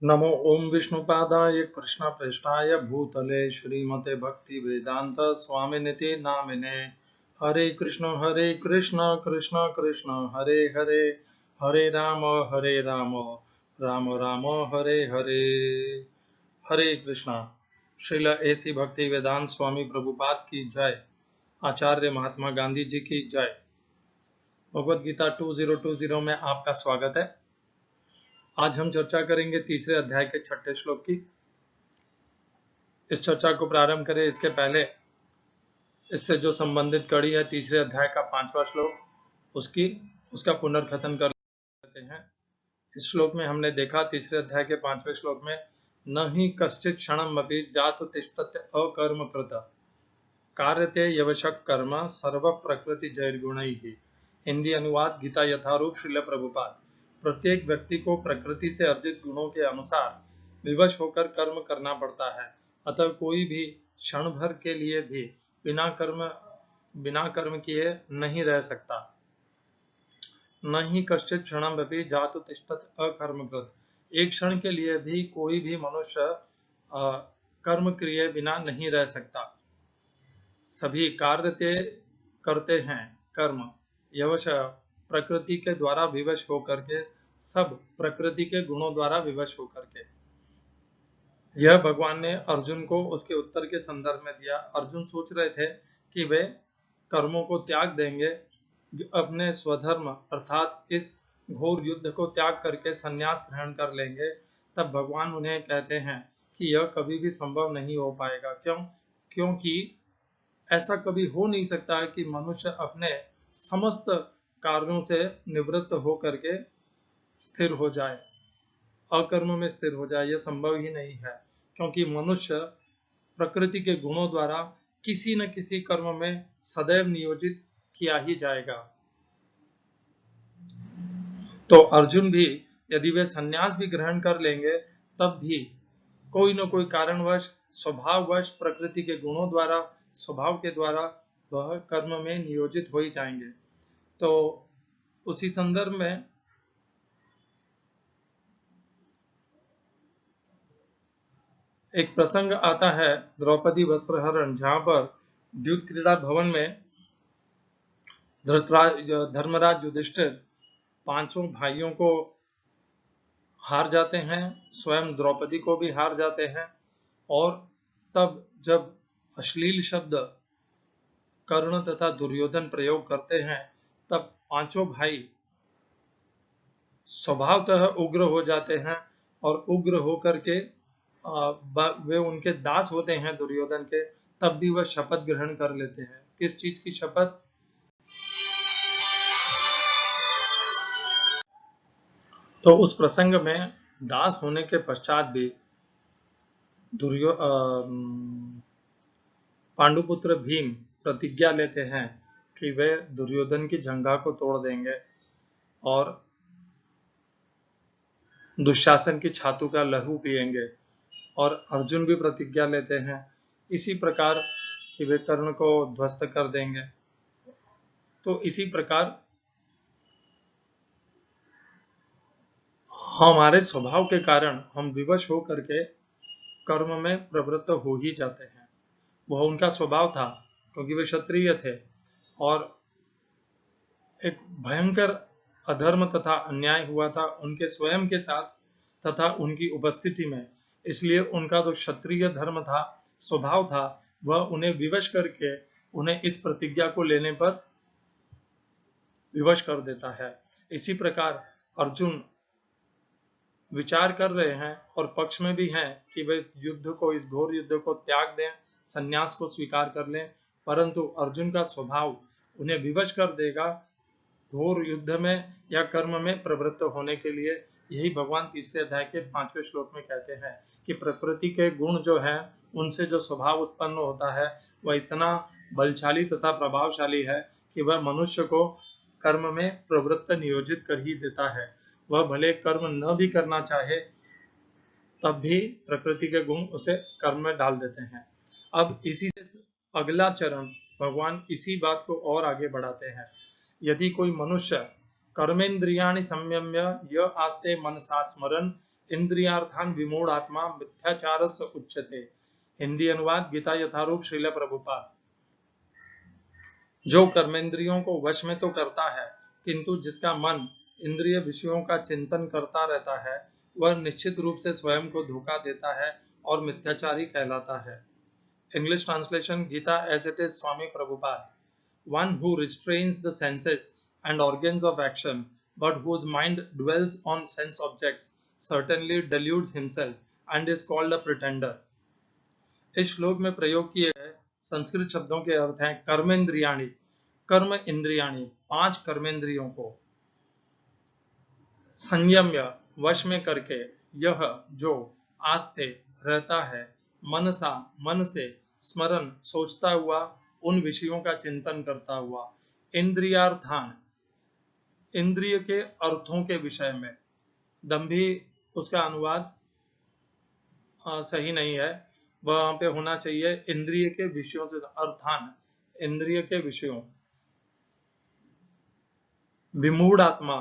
नमो ओम विष्णुपादाय कृष्णप्रेष्ठाय भूतले श्रीमते भक्ति वेदांत स्वामिनिति नामिने। हरे कृष्ण कृष्ण कृष्ण हरे हरे, हरे राम राम राम हरे हरे। हरे कृष्णा। श्रील ऐसी भक्ति वेदांत स्वामी प्रभुपाद की जय। आचार्य महात्मा गांधी जी की जय। भगवद गीता 2020 में आपका स्वागत है। आज हम चर्चा करेंगे तीसरे अध्याय के 6ठे श्लोक की। इस चर्चा को प्रारंभ करें इसके पहले इससे जो संबंधित कड़ी है तीसरे अध्याय का 5वां श्लोक उसका पुनर्कथन कर लेते हैं। इस श्लोक में हमने देखा तीसरे अध्याय के 5वें श्लोक में न ही कश्चित क्षणमपि जातु तिष्ठत्य अकर्मकृत कार्यते यवशक कर्म सर्व प्रकृति जैर्गुणैः। हिंदी अनुवाद गीता यथारूप श्रील प्रभुपाद। प्रत्येक व्यक्ति को प्रकृति से अर्जित गुणों के अनुसार विवश होकर कर्म करना पड़ता है, अतः कोई भी क्षण भर के लिए भी बिना कर्म किए नहीं रह सकता। न ही कश्चित क्षणमपि जातु तिष्ठत् अकर्मकृत। एक क्षण के लिए भी कोई भी मनुष्य कर्म किए बिना नहीं रह सकता। सभी कार्य करते हैं कर्म यवश प्रकृति के द्वारा विवश होकर के, सब प्रकृति के गुणों द्वारा विवश होकर के। यह भगवान ने अर्जुन को उसके उत्तर के संदर्भ में दिया। अर्जुन सोच रहे थे कि वे कर्मों को त्याग देंगे, अपने स्वधर्म अर्थात इस घोर युद्ध को त्याग करके संन्यास ग्रहण कर लेंगे। तब भगवान उन्हें कहते हैं कि यह कभी भी संभव नहीं हो पाएगा। क्योंकि ऐसा कभी हो नहीं सकता है कि मनुष्य अपने समस्त कार्यों से निवृत्त होकर के स्थिर हो जाए, अकर्म में स्थिर हो जाए। यह संभव ही नहीं है, क्योंकि मनुष्य प्रकृति के गुणों द्वारा किसी न किसी कर्म में सदैव नियोजित किया ही जाएगा। तो अर्जुन भी यदि वे संन्यास भी ग्रहण कर लेंगे, तब भी कोई न कोई कारणवश स्वभाववश प्रकृति के गुणों द्वारा, स्वभाव के द्वारा वह कर्म में नियोजित हो ही जाएंगे। तो उसी संदर्भ में एक प्रसंग आता है द्रौपदी वस्त्रहरण, जहां पर द्यूत क्रीड़ा भवन में धर्मराज युधिष्ठिर पांचों भाइयों को हार जाते हैं, स्वयं द्रौपदी को भी हार जाते हैं। और तब जब अश्लील शब्द कर्ण तथा दुर्योधन प्रयोग करते हैं, तब पांचों भाई स्वभावतः उग्र हो जाते हैं और उग्र होकर के वे उनके दास होते हैं दुर्योधन के। तब भी वह शपथ ग्रहण कर लेते हैं। किस चीज की शपथ? तो उस प्रसंग में दास होने के पश्चात भी पांडुपुत्र भीम प्रतिज्ञा लेते हैं कि वे दुर्योधन की जंघा को तोड़ देंगे और दुशासन की छाती का लहू पिएंगे। और अर्जुन भी प्रतिज्ञा लेते हैं इसी प्रकार कि वे कर्ण को ध्वस्त कर देंगे। तो इसी प्रकार हमारे स्वभाव के कारण हम विवश हो करके कर्म में प्रवृत्त हो ही जाते हैं। वह उनका स्वभाव था, क्योंकि वे क्षत्रिय थे और एक भयंकर अधर्म तथा अन्याय हुआ था उनके स्वयं के साथ तथा उनकी उपस्थिति में। इसलिए उनका जो क्षत्रिय धर्म था, स्वभाव था, वह उन्हें विवश करके उन्हें इस प्रतिज्ञा को लेने पर विवश कर देता है। इसी प्रकार अर्जुन विचार कर रहे हैं और पक्ष में भी हैं कि वे युद्ध को, इस घोर युद्ध को त्याग दें, संन्यास को स्वीकार कर लें, परंतु अर्जुन का स्वभाव उन्हें विवश कर देगा घोर युद्ध में या कर्म में प्रवृत्त होने के लिए। यही भगवान तीसरे अध्याय के 5वें श्लोक में कहते हैं कि प्रकृति के गुण जो हैं, उनसे जो स्वभाव उत्पन्न होता है वह इतना बलशाली तथा प्रभावशाली है कि वह मनुष्य को कर्म में प्रवृत्त नियोजित कर ही देता है। वह भले कर्म न भी करना चाहे, तब भी प्रकृति के गुण उसे कर्म में डाल देते हैं। अब इसी से अगला चरण भगवान इसी बात को और आगे बढ़ाते हैं। यदि कोई मनुष्य कर्मेंद्रियाणि संयम्य य आस्ते मनसा स्मरन् इंद्रियार्थान विमूढ़ आत्मा मिथ्याचारस्य उच्यते। हिंदी अनुवाद गीता यथारूप श्रील प्रभुपाद। जो कर्मेंद्रियों को वश में तो करता है, किंतु जिसका मन इंद्रिय विषयों का चिंतन करता रहता है, वह निश्चित रूप से स्वयं को धोखा देता है और मिथ्याचारी कहलाता है। English translation Gita as it is Swami Prabhupada. One who restrains the senses and organs of action, but whose mind dwells on sense objects, certainly deludes himself and is called a pretender. इस श्लोक में प्रयोग किए गए संस्कृत शब्दों के अर्थ हैं कर्मेंद्रियाणि, कर्म इंद्रियाणि, 5 कर्मेंद्रियों को संयम्य वश में करके, यह जो आस्ते रहता है, मनसा मन से, स्मरण सोचता हुआ, उन विषयों का चिंतन करता हुआ, इंद्रियार्थान इंद्रिय के अर्थों के विषय में, दंभी उसका अनुवाद सही नहीं है, वहां पे होना चाहिए इंद्रिय के विषयों से, अर्थान इंद्रिय के विषयों। विमूढ़ आत्मा,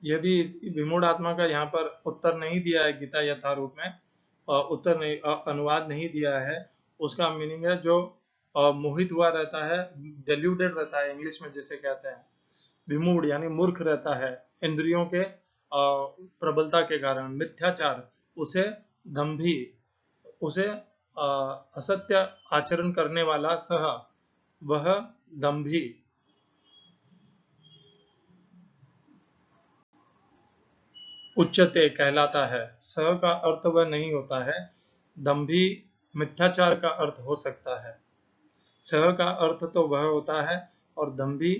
यह भी विमूढ़ आत्मा का यहाँ पर उत्तर नहीं दिया है गीता यथारूप में, उत्तर नहीं, अनुवाद नहीं दिया है। उसका मीनिंग है जो मोहित हुआ रहता है, डेल्यूटेड रहता है, इंग्लिश में जिसे कहते हैं। विमूढ़ यानी मूर्ख रहता है इंद्रियों के प्रबलता के कारण। मिथ्याचार उसे दंभी, उसे असत्य आचरण करने वाला, सह वह दंभी। उच्चते कहलाता है, सह का अर्थ वह नहीं होता है, दंभी मिथ्याचार का अर्थ हो सकता है। सह का अर्थ तो वह होता है और दंभी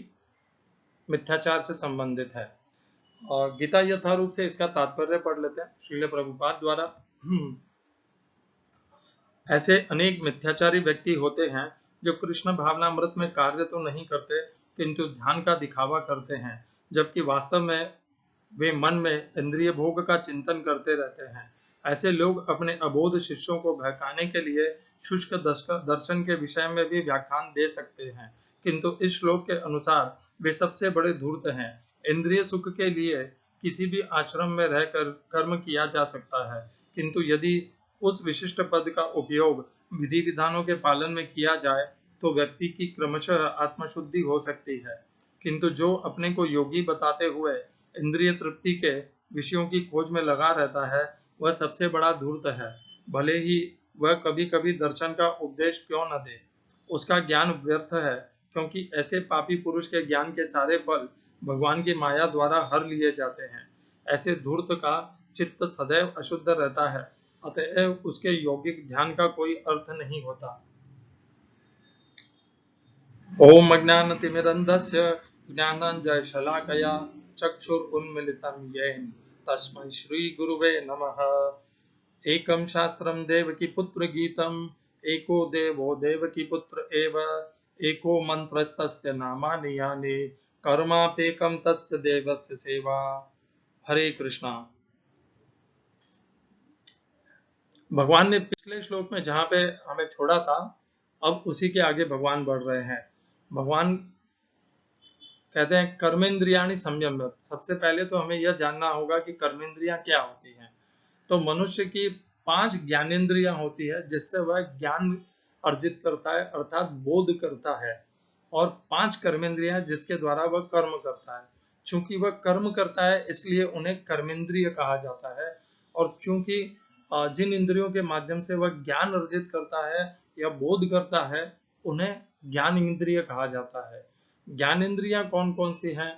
मिथ्याचार से संबंधित है। और गीता यथारूप से इसका तात्पर्य पढ़ लेते हैं श्रील प्रभुपाद द्वारा। ऐसे अनेक मिथ्याचारी व्यक्ति होते हैं जो कृष्ण भावनामृत में कार्य तो नहीं करते, किंतु ध्यान का दिखावा करते हैं, जबकि वास्तव में वे मन में इंद्रिय भोग का चिंतन करते रहते हैं। ऐसे लोग अपने अबोध शिष्यों को बहकाने के लिए शुष्क दर्शन के विषय में भी व्याख्यान दे सकते हैं, किंतु इस श्लोक के अनुसार वे सबसे बड़े धूर्त हैं। इंद्रिय सुख के लिए किसी भी आश्रम में रहकर कर्म किया जा सकता है, किंतु यदि उस विशिष्ट पद का उपयोग विधि विधानों के पालन में किया जाए तो व्यक्ति की क्रमशः आत्मशुद्धि हो सकती है। किंतु जो अपने को योगी बताते हुए इंद्रिय तृप्ति के विषयों की खोज में लगा रहता है, वह सबसे बड़ा धूर्त है। भले ही वह कभी कभी दर्शन का उपदेश क्यों न दे, उसका ज्ञान व्यर्थ है, क्योंकि ऐसे पापी पुरुष के ज्ञान के सारे फल भगवान की माया द्वारा हर लिए जाते हैं। ऐसे धूर्त का चित्त सदैव अशुद्ध रहता है, अतएव उसके यौगिक ध्यान का कोई अर्थ नहीं होता। ओम अज्ञानतिमिरन्धस्य ज्ञानाञ्जनशलाकया चक्षुरुन्मीलितं येन तस्मै श्रीगुरुवे नमः। एकं शास्त्रं देवकीपुत्र गीतम्, एको देवो देवकीपुत्र एव, एको मन्त्रस्तस्य नामानि यानि, कर्माप्येकं तस्य देवस्य सेवा। हरे कृष्णा। भगवान ने पिछले श्लोक में जहां पे हमें छोड़ा था, अब उसी के आगे भगवान बढ़ रहे हैं। भगवान कहते हैं कर्मेंद्रियाणि संयम्य। सबसे पहले तो हमें यह जानना होगा कि कर्मेंद्रियां क्या होती हैं। तो मनुष्य की 5 ज्ञानेंद्रियां होती है, जिससे वह ज्ञान अर्जित करता है, अर्थात बोध करता है, और 5 कर्मेंद्रियां जिसके द्वारा वह कर्म करता है। चूंकि वह कर्म करता है इसलिए उन्हें कर्मेंद्रिय कहा जाता है, और चूंकि जिन इंद्रियों के माध्यम से वह ज्ञान अर्जित करता है या बोध करता है, उन्हें ज्ञान इंद्रिय कहा जाता है। ज्ञानेंद्रियां कौन कौन सी हैं?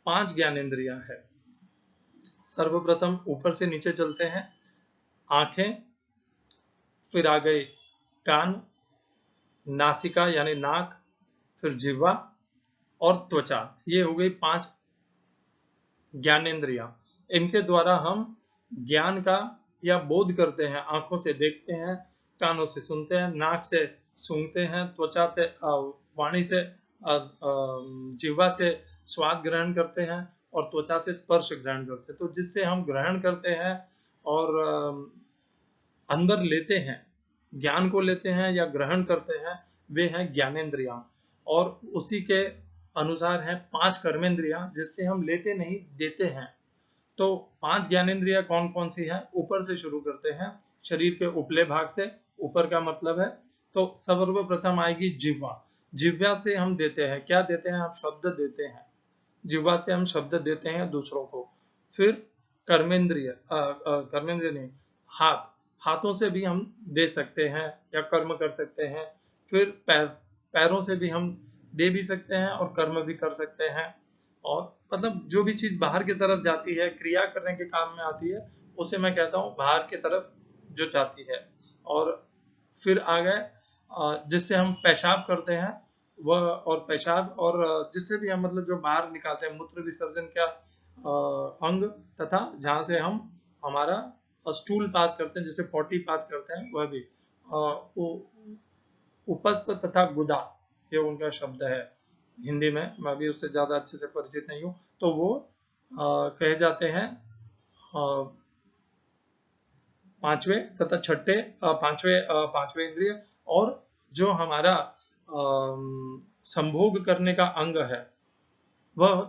5 ज्ञानेंद्रियां हैं। सर्वप्रथम ऊपर से नीचे चलते हैं। आंखें, फिर आ गई कान, नासिका यानी नाक, फिर जिह्वा और त्वचा। ये हो गई 5 ज्ञानेंद्रियां। इनके द्वारा हम ज्ञान का या बोध करते हैं। आंखों से देखते हैं, कानों से सुनते हैं, नाक से सूंघते हैं, त्वचा से वाणी से, जिह्वा से स्वाद ग्रहण करते हैं, और त्वचा से स्पर्श ग्रहण करते हैं। तो जिससे हम ग्रहण करते हैं और अंदर लेते हैं, ज्ञान को लेते हैं या ग्रहण करते हैं, वे हैं ज्ञानेंद्रियां। और उसी के अनुसार हैं 5 कर्मेंद्रियां, जिससे हम लेते नहीं देते हैं। तो 5 ज्ञानेंद्रियां कौन कौन सी हैं? ऊपर से शुरू करते हैं, शरीर के उपले भाग से। ऊपर का मतलब है, तो सर्वप्रथम आएगी जिह्वा। जिह्वा से हम देते हैं, क्या देते हैं? आप शब्द देते हैं। जिह्वा से हम शब्द देते हैं दूसरों को। फिर कर्मेंद्रिय, कर्मेंद्रिय नहीं, हाथ, हाथों से भी हम दे सकते हैं या कर्म कर सकते हैं। फिर पैर, पैरों से भी हम दे भी सकते हैं और कर्म भी कर सकते हैं। और मतलब जो भी चीज बाहर की तरफ जाती है, क्रिया करने के काम में आती है, उसे मैं कहता हूँ बाहर की तरफ जो जाती है। और फिर आ गए जिससे हम पेशाब करते हैं वह, और पेशाब, और जिससे भी हम मतलब जो बाहर निकालते हैं, मूत्र विसर्जन का अंग, तथा जहाँ से हम हमारा स्टूल पास करते हैं, जिसे पॉटी पास करते हैं, वह भी उपस्थ तथा गुदा, ये उनका शब्द है हिंदी में। मैं भी उससे ज्यादा अच्छे से परिचित नहीं हूँ। तो वो कहे जाते हैं पांचवें तथा छठे, पांचवें इंद्रिय। और जो हमारा संभोग करने का अंग है, वह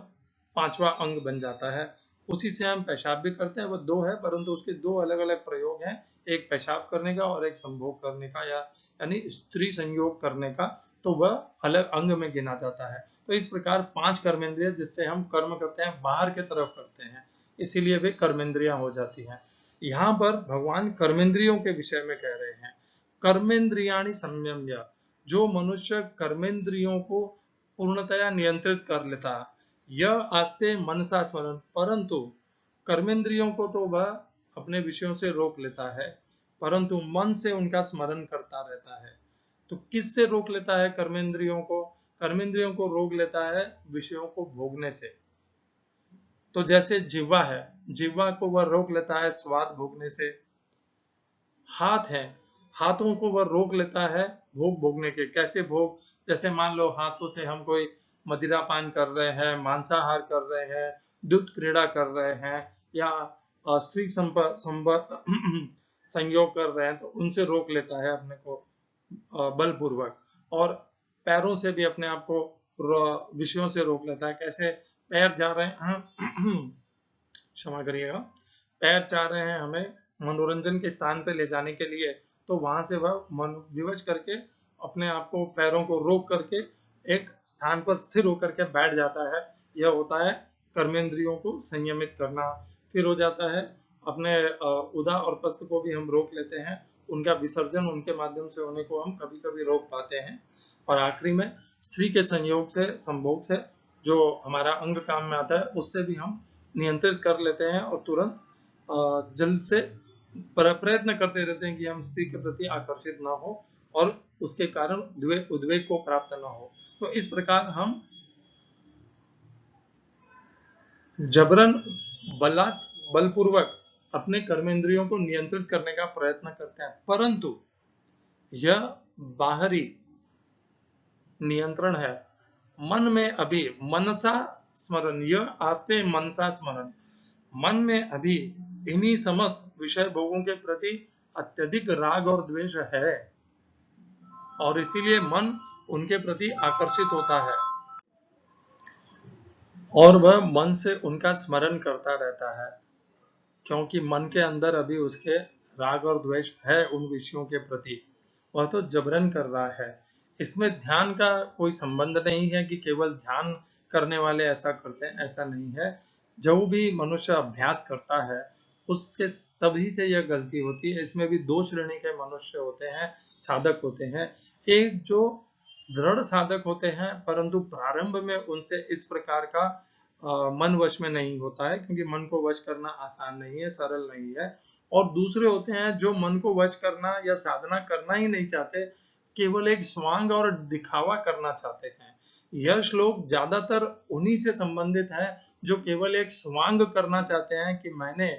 पांचवा अंग बन जाता है। उसी से हम पेशाब भी करते हैं। वह दो है, परंतु उसके दो अलग अलग प्रयोग हैं, एक पेशाब करने का और एक संभोग करने का, या यानी स्त्री संयोग करने का। तो वह अलग अंग में गिना जाता है। तो इस प्रकार 5 कर्मेंद्रिय जिससे हम कर्म करते हैं, बाहर की तरफ करते हैं, इसीलिए वे कर्मेंद्रियां हो जाती हैं। यहाँ पर भगवान कर्मेंद्रियों के विषय में कह रहे हैं। कर्मेंद्रियाणि संयम्य, जो मनुष्य कर्मेंद्रियों को पूर्णतया नियंत्रित कर लेता है, यह आस्ते मनसा स्मरण, परंतु कर्मेंद्रियों को तो वह अपने विषयों से रोक लेता है, परंतु मन से उनका स्मरण करता रहता है। तो किस से रोक लेता है कर्मेंद्रियों को? कर्मेंद्रियों को रोक लेता है विषयों को भोगने से। तो जैसे जिह्वा है, जिह्वा को वह रोक लेता है स्वाद भोगने से। हाथ है, हाथों को वह रोक लेता है भोग भोगने के। कैसे भोग? जैसे मान लो हाथों से हम कोई मदिरा पान कर रहे हैं, मांसाहार कर रहे हैं, दुग्ध क्रीड़ा कर रहे हैं, या स्त्री संयोग कर रहे हैं, तो उनसे रोक लेता है अपने को बलपूर्वक। और पैरों से भी अपने आप को विषयों से रोक लेता है। कैसे? पैर जा रहे हैं, क्षमा करिएगा, पैर चाह रहे हैं हमें मनोरंजन के स्थान पे ले जाने के लिए, तो वहां से वह मन विवश करके अपने आप को, पैरों को रोक करके एक स्थान पर स्थिर होकर के बैठ जाता है। यह होता है कर्मेंद्रियों को संयमित करना। फिर हो जाता है अपने उदा और पस्त को भी हम रोक लेते हैं, उनका विसर्जन उनके माध्यम से होने को हम कभी कभी रोक पाते हैं। और आखिरी में स्त्री के संयोग से, संभोग से, जो हमारा अंग काम में आता है, उससे भी हम नियंत्रित कर लेते हैं और तुरंत जल्द से प्रयत्न करते रहते हैं कि हम स्त्री के प्रति आकर्षित ना हो और उसके कारण उद्वेग को प्राप्त ना हो। तो इस प्रकार हम जबरन बलपूर्वक अपने कर्मेंद्रियों को नियंत्रित करने का प्रयत्न करते हैं, परंतु यह बाहरी नियंत्रण है। मन में अभी मनसा स्मरण, यह आस्ते मनसा स्मरण, मन में अभी इन्हीं समस्त विषय भोगों के प्रति अत्यधिक राग और द्वेष है, और इसीलिए मन उनके प्रति आकर्षित होता है और वह मन से उनका स्मरण करता रहता है, क्योंकि मन के अंदर अभी उसके राग और द्वेष है उन विषयों के प्रति। वह तो जबरन कर रहा है। इसमें ध्यान का कोई संबंध नहीं है कि केवल ध्यान करने वाले ऐसा करते हैं, ऐसा नहीं है। जो भी मनुष्य अभ्यास करता है उसके सभी से यह गलती होती है। इसमें भी दो श्रेणी के मनुष्य होते हैं, साधक होते हैं। एक जो दृढ़ साधक होते हैं, परंतु प्रारंभ में उनसे इस प्रकार का मन वश में नहीं होता है, क्योंकि मन को वश करना आसान नहीं है, सरल नहीं है। और दूसरे होते हैं जो मन को वश करना या साधना करना ही नहीं चाहते, केवल एक स्वांग और दिखावा करना चाहते हैं। यह श्लोक ज्यादातर उन्हीं से संबंधित है जो केवल एक स्वांग करना चाहते हैं कि मैंने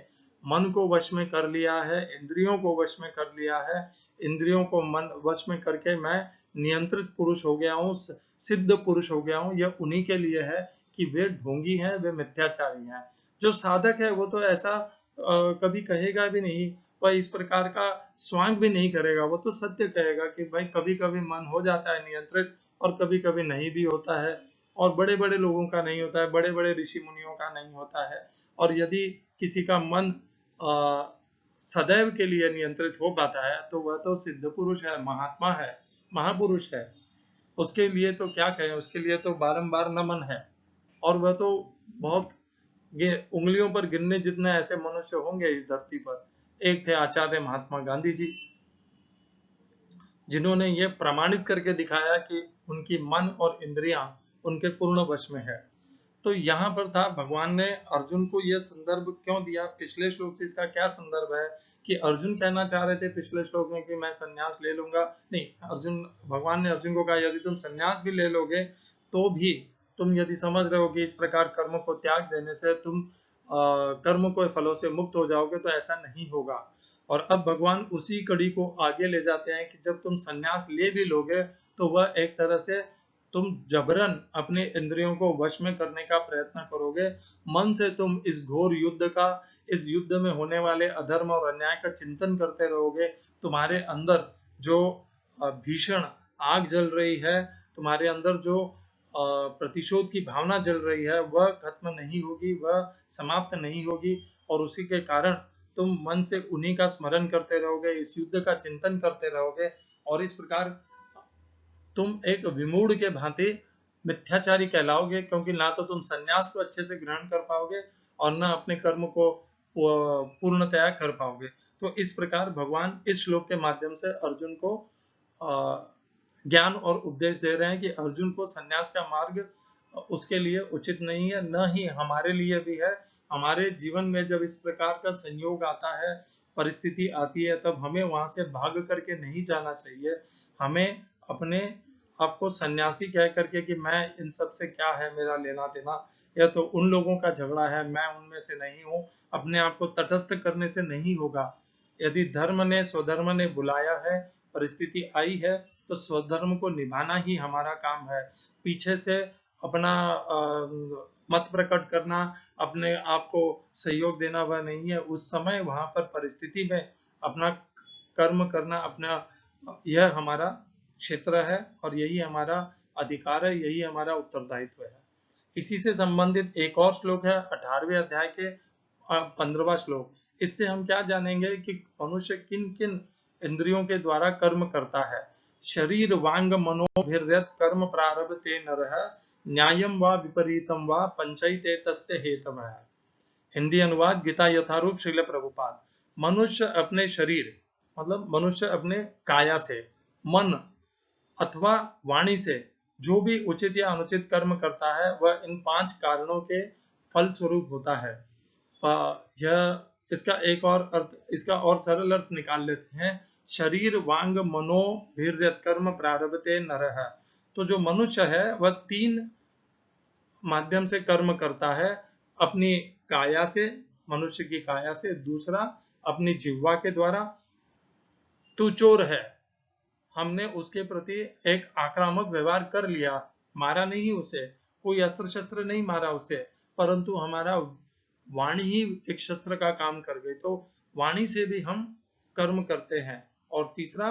मन को वश में कर लिया है, इंद्रियों को वश में कर लिया है, इंद्रियों को मन वश में करके मैं नियंत्रित पुरुष हो गया हूँ, सिद्ध पुरुष हो गया हूँ। यह उन्हीं के लिए है कि वे ढोंगी हैं, वे मिथ्याचारी हैं। जो साधक है वो तो ऐसा कभी कहेगा भी नहीं, वह इस प्रकार का स्वांग भी नहीं करेगा। वो तो सत्य कहेगा कि भाई कभी कभी मन हो जाता है नियंत्रित और कभी कभी नहीं भी होता है, और बड़े बड़े लोगों का नहीं होता है, बड़े बड़े ऋषि मुनियों का नहीं होता है। और यदि किसी का मन सदैव के लिए नियंत्रित हो पाता है तो वह तो सिद्ध पुरुष है, महात्मा है, महापुरुष है। उसके लिए तो क्या कहें, उसके लिए तो बारंबार नमन है। और वह तो बहुत उंगलियों पर गिनने जितने ऐसे मनुष्य होंगे इस धरती पर। एक थे आचार्य महात्मा गांधी जी, जिन्होंने ये प्रमाणित करके दिखाया कि उनकी मन और इंद्रियां उनके पूर्ण वश में है। तो यहाँ पर था, भगवान ने अर्जुन को यह संदर्भ क्यों दिया, पिछले श्लोक से इसका क्या संदर्भ है कि अर्जुन कहना चाह रहे थे पिछले श्लोक में कि मैं संन्यास ले लूंगा। नहीं, भगवान ने अर्जुन को कहा यदि तुम संन्यास भी ले लोगे तो भी तुम यदि समझ रहे हो कि इस प्रकार कर्म को त्याग देने से तुम कर्म के फलों से मुक्त हो जाओगे, तो ऐसा नहीं होगा। और अब भगवान उसी कड़ी को आगे ले जाते हैं कि जब तुम संन्यास ले भी लोगे तो वह एक तरह से तुम जबरन अपने इंद्रियों को वश में करने का प्रयत्न करोगे। मन से तुम इस घोर युद्ध का, इस युद्ध में होने वाले अधर्म और अन्याय का चिंतन करते रहोगे। तुम्हारे अंदर जो भीषण आग जल रही है, तुम्हारे अंदर जो प्रतिशोध की भावना जल रही है, वह खत्म नहीं होगी, वह समाप्त नहीं होगी। और उसी के कारण तुम मन से उन्हीं का स्मरण करते रहोगे, इस युद्ध का चिंतन करते रहोगे। और इस प्रकार तुम एक विमूढ़ के भांति मिथ्याचारी कहलाओगे, क्योंकि ना तो तुम संन्यास को अच्छे से ग्रहण कर पाओगे और ना अपने कर्म को पूर्णतया कर पाओगे। तो इस प्रकार भगवान इस श्लोक के माध्यम से अर्जुन को ज्ञान और उपदेश दे रहे हैं कि अर्जुन को संन्यास का मार्ग उसके लिए उचित नहीं है, न ही हमारे लिए भी है। हमारे जीवन में जब इस प्रकार का संयोग आता है, परिस्थिति आती है, तब हमें वहां से भाग करके नहीं जाना चाहिए। हमें अपने आपको सन्यासी कह करके कि मैं इन सब से क्या है मेरा लेना देना, यह तो उन लोगों का झगड़ा है, मैं उनमें से नहीं हूँ, अपने आप को तटस्थ करने से नहीं होगा। यदि धर्म ने, स्वधर्म ने बुलाया है, परिस्थिति आई है, तो स्वधर्म को निभाना ही हमारा काम है। पीछे से अपना मत प्रकट करना, अपने आप को सहयोग देना वह नहीं है। उस समय वहां पर परिस्थिति में अपना कर्म करना, अपना, यह हमारा क्षेत्र है और यही हमारा अधिकार है, यही हमारा उत्तरदायित्व है। इसी से संबंधित एक और श्लोक है 18वें अध्याय के 15वां श्लोक। इससे हम क्या जानेंगे कि मनुष्य किन किन इंद्रियों के द्वारा कर्म करता है। शरीर वांग मनोभिर्यत कर्म प्रारभते नरः न्यायम व विपरीतम व पंचैते तस्य हेतवः। हिंदी अनुवाद गीता यथारूप श्रील प्रभुपाद। मनुष्य अपने शरीर, मतलब मनुष्य अपने काया से, मन अथवा वाणी से जो भी उचित या अनुचित कर्म करता है, वह इन 5 कारणों के फल स्वरूप होता है। यह इसका एक और अर्थ, इसका और सरल अर्थ निकाल लेते हैं। शरीर वांग मनो भीर्यत कर्म प्रारभते नरः। तो जो मनुष्य है वह 3 माध्यम से कर्म करता है। अपनी काया से, मनुष्य की काया से, दूसरा अपनी जिह्वा के द्वारा, तू चोर है, हमने उसके प्रति एक आक्रामक व्यवहार कर लिया, मारा नहीं उसे, कोई अस्त्र शस्त्र नहीं मारा उसे, परंतु हमारा वाणी ही एक शस्त्र का काम कर गई, तो वाणी से भी हम कर्म करते हैं। और तीसरा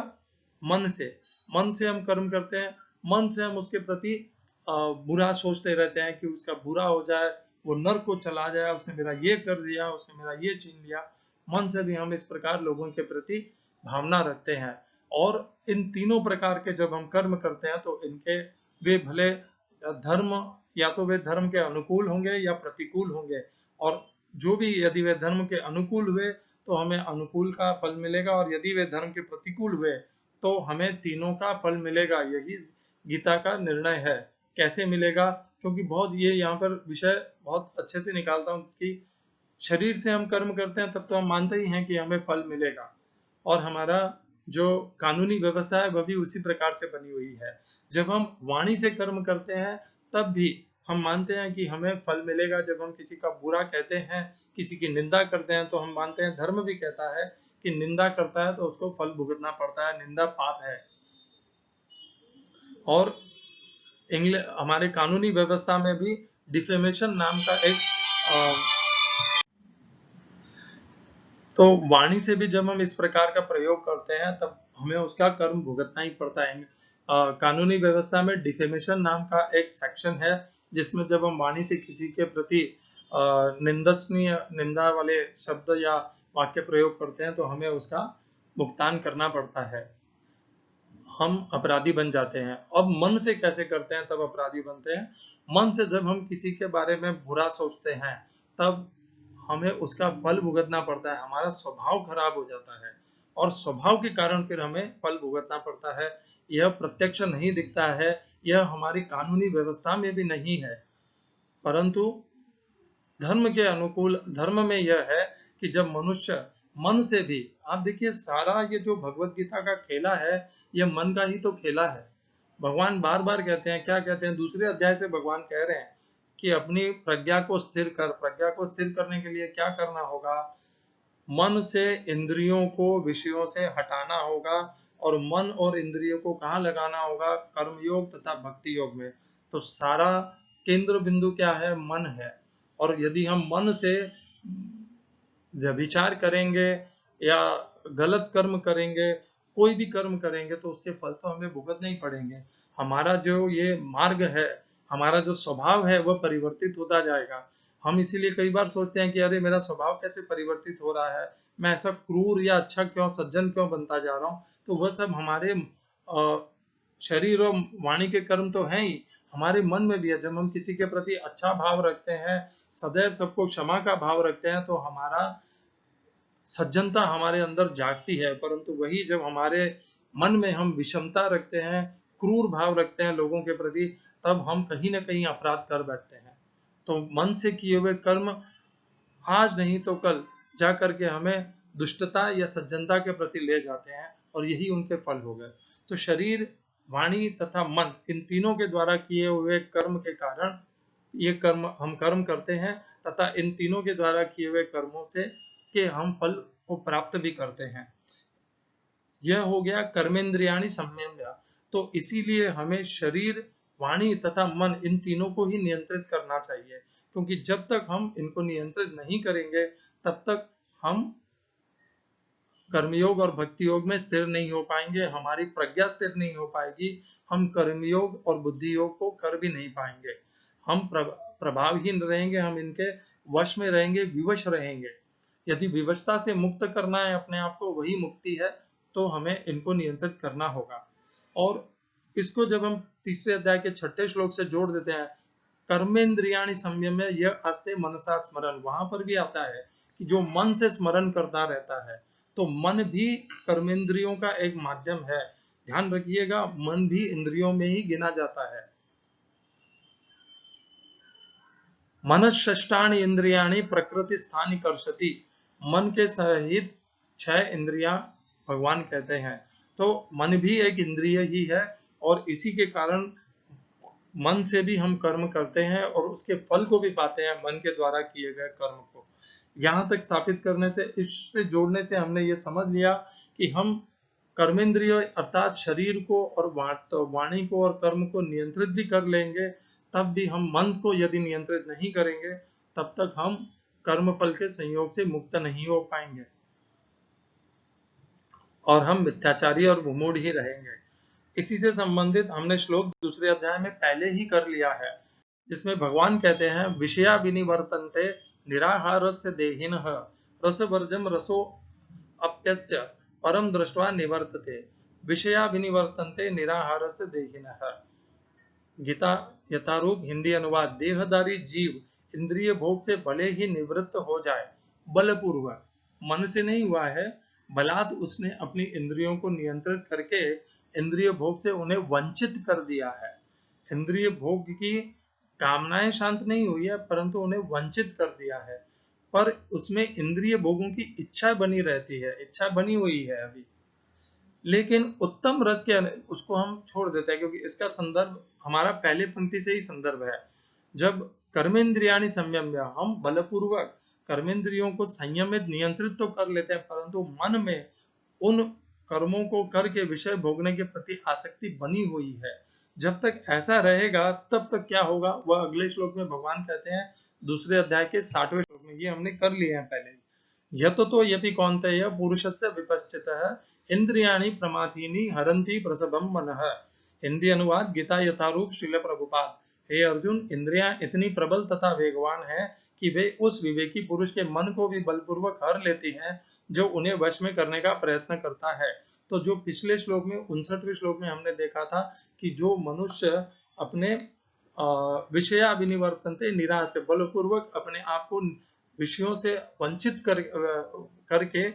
मन से हम कर्म करते हैं। मन से हम उसके प्रति बुरा सोचते रहते हैं कि उसका बुरा हो जाए, वो नर्क को चला जाए, उसने मेरा ये कर दिया, उसने मेरा ये छीन लिया। मन से भी हम इस प्रकार लोगों के प्रति भावना रखते हैं। और इन तीनों प्रकार के जब हम कर्म करते हैं तो इनके, वे भले धर्म, या तो वे धर्म के अनुकूल होंगे या प्रतिकूल होंगे। और जो भी, यदि वे धर्म के अनुकूल हुए तो हमें अनुकूल का फल मिलेगा, और यदि वे धर्म के प्रतिकूल हुए तो हमें तीनों का फल मिलेगा। यही गीता का निर्णय है। कैसे मिलेगा? क्योंकि बहुत, ये यहाँ पर विषय बहुत अच्छे से निकालता हूँ कि शरीर से हम कर्म करते हैं तब तो हम मानते ही हैं कि हमें फल मिलेगा, और हमारा जो कानूनी व्यवस्था है वह भी उसी प्रकार से बनी हुई है। जब हम वाणी से कर्म करते हैं तब भी हम मानते हैं कि हमें फल मिलेगा। जब हम किसी का बुरा कहते हैं, किसी की निंदा करते हैं, तो हम मानते हैं, धर्म भी कहता है कि निंदा करता है तो उसको फल भुगतना पड़ता है, निंदा पाप है। और हमारे कानूनी व्यवस्था में भी डिफेमेशन नाम का एक तो वाणी से भी जब हम इस प्रकार का प्रयोग करते हैं तब हमें उसका कर्म भुगतना ही पड़ता है। कानूनी व्यवस्था में डिफेमेशन नाम का एक सेक्शन है, जिसमें जब हम वाणी से किसी के प्रति निंदनीय निंदा वाले शब्द या वाक्य प्रयोग करते हैं तो हमें उसका भुगतान करना पड़ता है, हम अपराधी बन जाते हैं। अब मन से कैसे करते हैं तब अपराधी बनते हैं? मन से जब हम किसी के बारे में बुरा सोचते हैं तब हमें उसका फल भुगतना पड़ता है, हमारा स्वभाव खराब हो जाता है और स्वभाव के कारण फिर हमें फल भुगतना पड़ता है। यह प्रत्यक्ष नहीं दिखता है, यह हमारी कानूनी व्यवस्था में भी नहीं है, परंतु धर्म के अनुकूल धर्म में यह है कि जब मनुष्य मन से भी, आप देखिए सारा ये जो भगवत गीता का खेला है यह मन का ही तो खेला है। भगवान बार बार कहते हैं, क्या कहते हैं, दूसरे अध्याय से भगवान कह रहे हैं कि अपनी प्रज्ञा को स्थिर कर। प्रज्ञा को स्थिर करने के लिए क्या करना होगा? मन से इंद्रियों को विषयों से हटाना होगा और मन और इंद्रियों को कहाँ लगाना होगा? कर्मयोग तथा भक्ति योग में। तो सारा केंद्र बिंदु क्या है? मन है। और यदि हम मन से व्यभिचार करेंगे या गलत कर्म करेंगे, कोई भी कर्म करेंगे तो उसके फल तो हमें भुगतने ही पड़ेंगे। हमारा जो ये मार्ग है, हमारा जो स्वभाव है वह परिवर्तित होता जाएगा। हम इसीलिए कई बार सोचते हैं कि अरे मेरा स्वभाव कैसे परिवर्तित हो रहा है, मैं ऐसा क्रूर या अच्छा क्यों, सज्जन क्यों बनता जा रहा हूँ? तो वह सब हमारे शरीर और वाणी के कर्म तो हैं ही, हमारे मन में भी है। जब हम किसी के प्रति अच्छा भाव रखते हैं, सदैव सबको क्षमा का भाव रखते हैं, तो हमारा सज्जनता हमारे अंदर जागती है। परंतु वही जब हमारे मन में हम विषमता रखते हैं, क्रूर भाव रखते हैं लोगों के प्रति, तब हम कहीं ना कहीं अपराध कर बैठते हैं। तो मन से किए हुए कर्म आज नहीं तो कल जा करके हमें दुष्टता या सज्जनता के प्रति ले जाते हैं और यही उनके फल हो गए। तो शरीर, वाणी तथा मन, इन तीनों के द्वारा किए हुए कर्म के कारण ये हम कर्म करते हैं तथा इन तीनों के द्वारा किए हुए कर्मों से के हम फल को प्राप्त भी करते हैं। यह हो गया कर्मेंद्रियाणि संयम्य। तो इसीलिए हमें शरीर, वाणी तथा मन, इन तीनों को ही नियंत्रित करना चाहिए, क्योंकि जब तक हम इनको नियंत्रित नहीं करेंगे तब तक हम कर्मयोग और भक्ति योग में स्थिर नहीं हो पाएंगे, हमारी प्रज्ञा स्थिर नहीं हो पाएगी, हम कर्मयोग और बुद्धि योग को कर भी नहीं पाएंगे, हम प्रभावहीन रहेंगे, हम इनके वश में रहेंगे, विवश रहेंगे। यदि विवशता से मुक्त करना है अपने आप को, वही मुक्ति है, तो हमें इनको नियंत्रित करना होगा। और इसको जब हम तीसरे अध्याय के 6 श्लोक से जोड़ देते हैं, कर्मेंद्रियाणि संयम्य यह आस्ते मनसा स्मरण, वहां पर भी आता है कि जो मन से स्मरण करता रहता है। तो मन भी कर्मेंद्रियों का एक माध्यम है। ध्यान रखिएगा, मन भी इंद्रियों में ही गिना जाता है। मनःषष्ठानि इंद्रियाणि प्रकृति स्थानि कर्षति, मन के सहित 6 इंद्रियां भगवान कहते हैं। तो मन भी एक इंद्रिय ही है और इसी के कारण मन से भी हम कर्म करते हैं और उसके फल को भी पाते हैं मन के द्वारा किए गए कर्म को। यहाँ तक स्थापित करने से, इससे जोड़ने से हमने ये समझ लिया कि हम कर्मेंद्रिय अर्थात शरीर को और वाणी को और कर्म को नियंत्रित भी कर लेंगे, तब भी हम मन को यदि नियंत्रित नहीं करेंगे तब तक हम कर्म फल के संयोग से मुक्त नहीं हो पाएंगे और हम मिथ्याचारी और विमूढ़ ही रहेंगे। इसी से संबंधित हमने श्लोक दूसरे अध्याय में पहले ही कर लिया है, जिसमें भगवान कहते हैं विषया विनिवर्तन्ते निराहारस्य देहिनः रसवर्जम रसो अप्यस्य परम दृष्ट्वा निवर्तते। विषया विनिवर्तन्ते निराहारस्य देहिनः। गीता यथारूप हिंदी अनुवाद, देहधारी जीव इंद्रिय भोग से भले ही निवृत्त हो जाए, बलपूर्वक, मन से नहीं हुआ है, बलात् उसने अपनी इंद्रियों को नियंत्रित करके इंद्रिय भोग से उन्हें वंचित कर दिया है। इंद्रिय भोग की कामनाएं शांत नहीं हुई है, परंतु उन्हें वंचित कर दिया है। पर उसमें इंद्रिय भोगों की इच्छा बनी रहती है, इच्छा बनी हुई है अभी, लेकिन उत्तम रस के उसको हम छोड़ देते हैं, क्योंकि इसका संदर्भ हमारा पहले पंक्ति से ही संदर्भ है। जब कर्मेंद्रियाणि संयम्य, हम बलपूर्वक कर्मेंद्रियों को संयमित नियंत्रित तो कर लेते हैं, परंतु मन में उन कर्मों को करके विषय भोगने के प्रति आसक्ति बनी हुई है। जब तक ऐसा रहेगा तब तक क्या होगा, वह अगले श्लोक में भगवान कहते हैं, दूसरे अध्याय के 60वें श्लोक में। ये हमने कर लिए हैं पहले। यतो यपि कौन्तेय पुरुषस्य विपश्चितः इंद्रियाणि प्रमाथीनि हरन्ति प्रसभम मनः। हिंदी अनुवाद, गीता यथारूप श्रील प्रभुपाद। हे अर्जुन, इंद्रियां इतनी प्रबल तथा वेगवान है कि वे उस विवेकी पुरुष के मन को भी बलपूर्वक हर लेती हैं जो उन्हें वश में करने का प्रयत्न करता है। तो जो पिछले श्लोक में 59वें श्लोक में हमने देखा था कि जो मनुष्य अपने विषया विनिवर्तन्ते निराश बलपूर्वक अपने आप को विषयों से वंचित करके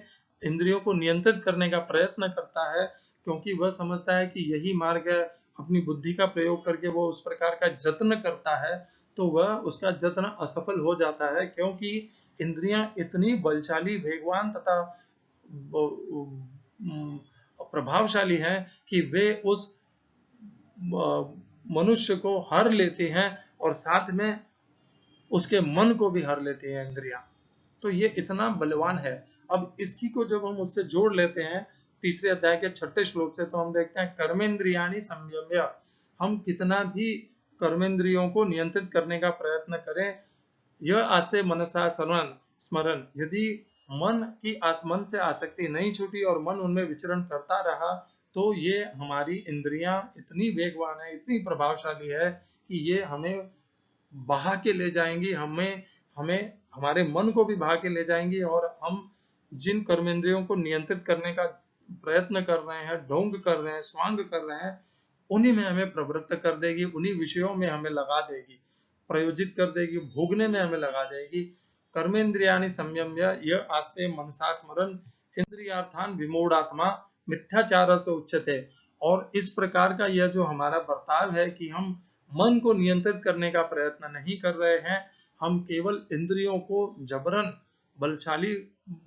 इंद्रियों को नियंत्रित करने का प्रयत्न करता है, क्योंकि वह समझता है कि यही मार्ग है, अपनी बुद्धि का प्रयोग करके वो उस प्रकार का जत्न करता है, तो वह उसका जत्न असफल हो जाता है, क्योंकि इंद्रियां इतनी बलशाली, वेगवान तथा प्रभावशाली हैं कि वे उस मनुष्य को हर लेते हैं और साथ में उसके मन को भी हर लेती है इंद्रियां। तो ये इतना बलवान है। अब इसकी को जब हम उससे जोड़ लेते हैं तीसरे अध्याय के 6 श्लोक से, तो हम देखते हैं कर्मेंद्रियाणि संयम्य। हम कितना भी कर्मेंद्रियों को नियंत्रित करने का प्रयत्न करें, यह आस्ते मनसा स्मरण, यदि मन से आसक्ति नहीं छूटी और मन उनमें विचरण करता रहा, तो ये हमारी इंद्रियां इतनी वेगवान है, इतनी प्रभावशाली है कि ये हमें बहा के ले जाएंगी, हमें हमारे मन को भी बहा के ले जाएंगी, और हम जिन कर्मेंद्रियों को नियंत्रित करने का प्रयत्न कर रहे हैं, ढोंग कर रहे हैं, स्वांग कर रहे हैं, उन्हीं में हमें प्रवृत्त कर देगी, उन्हीं विषयों में हमें लगा देगी, प्रयोजित कर देगी, भोगने में हमें लगा देगी। कर्मेंद्रियाणि संयम्य यह आस्ते मनसा स्मरण इंद्रियार्थान विमूढ़ात्मा मिथ्याचार से उच्यते। और इस प्रकार का यह जो हमारा बर्ताव है कि हम मन को नियंत्रित करने का प्रयत्न नहीं कर रहे हैं, हम केवल इंद्रियों को जबरन बलशाली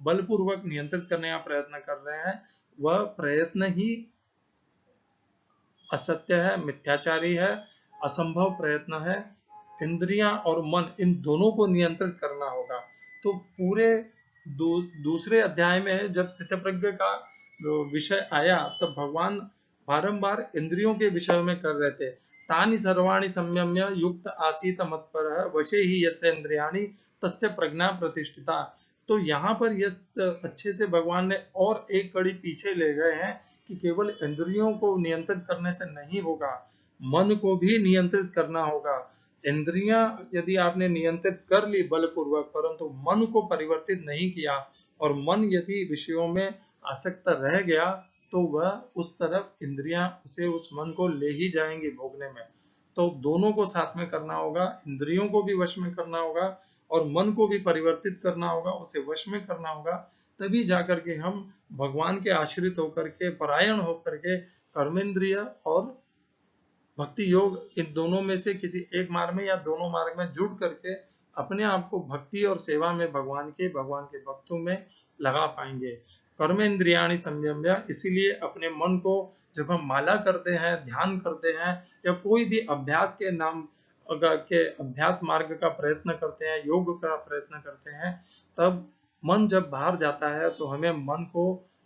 बलपूर्वक नियंत्रित करने का प्रयत्न कर रहे हैं, वह प्रयत्न ही असत्य है, मिथ्याचारी है, असंभव प्रयत्न है। इंद्रियां और मन इन दोनों को नियंत्रित करना होगा। तो पूरे दूसरे अध्याय में जब स्थितप्रज्ञ का विषय आया, तब भगवान बारंबार इंद्रियों के विषय में कर रहे थे। तानि सर्वाणि संयम्य युक्त आसीत मत्परः वशे ही यस्य इंद्रियाणि तस्य प्रज्ञा प्रतिष्ठिता। तो यहाँ पर यह अच्छे से भगवान ने और एक कड़ी पीछे ले गए हैं कि केवल इंद्रियों को नियंत्रित करने से नहीं होगा, मन को भी नियंत्रित करना होगा। इंद्रियां यदि आपने नियंत्रित कर ली बलपूर्वक, परंतु मन को परिवर्तित नहीं किया, और मन यदि विषयों में आसक्त रह गया, तो वह उस तरफ इंद्रियां उसे उस मन को ले ही जाएंगी भोगने में। तो दोनों को साथ में करना होगा, इंद्रियों को भी वश में करना होगा और मन को भी परिवर्तित करना होगा, उसे वश में करना होगा। तभी जाकर के हम भगवान के आश्रित होकर के, परायण होकर के कर्मेंद्रिय और भक्ति योग इन दोनों में से किसी एक मार्ग में या दोनों मार्ग में जुड़ करके अपने आप को भक्ति और सेवा में भगवान के भक्तों में लगा पाएंगे। कर्मेंद्रियाणि संयम्य, इसीलिए अपने मन को जब हम माला करते हैं, ध्यान करते हैं, या कोई भी अभ्यास के नाम के अभ्यास मार्ग का प्रयत्न करते हैं, योग का प्रयत्न करते हैं, तब मन जब बाहर जाता है तो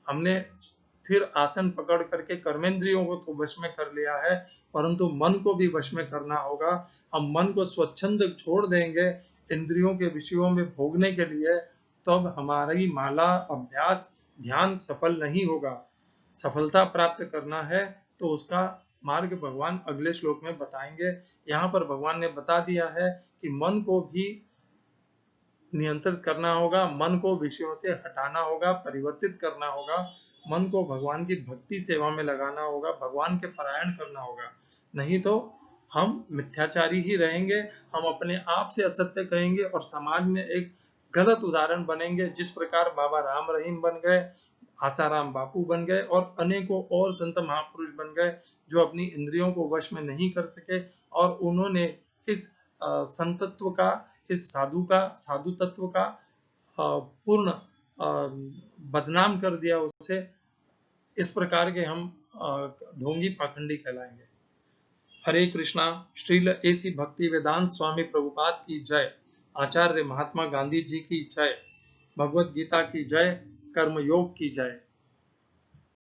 हमने स्थिर आसन पकड़ करके कर्मेंद्रियों को तो वश में कर लिया है, परंतु मन को भी वश में करना होगा। हम मन को स्वच्छंद छोड़ देंगे इंद्रियों के विषयों में भोगने के लिए, तब हमारी माला, अभ्यास, ध्यान सफल नहीं होगा। सफलता प्राप्त करना है तो उसका मार्ग भगवान अगले श्लोक में बताएंगे। यहाँ पर भगवान ने बता दिया है कि मन को भी नियंत्रित करना होगा, मन को विषयों से हटाना होगा, परिवर्तित करना होगा, मन को भगवान की भक्ति सेवा में लगाना होगा, भगवान के परायण करना होगा। नहीं तो हम मिथ्याचारी ही रहेंगे, हम अपने आप से असत्य कहेंगे और समाज में एक गलत उदाहरण बनेंगे, जिस प्रकार बाबा राम रहीम बन गए, आसाराम बापू बन गए और अनेकों और संत महापुरुष बन गए, जो अपनी इंद्रियों को वश में नहीं कर सके, और उन्होंने इस संतत्व का, इस साधु तत्व का पूर्ण बदनाम कर दिया उसे। इस प्रकार के हम ढोंगी पाखंडी कहलाएंगे। हरे कृष्णा। श्रील एसी भक्ति वेदांत स्वामी प्रभुपाद की जय। आचार्य महात्मा गांधी जी की जय। भगवत गीता की जय। कर्म योग की जय।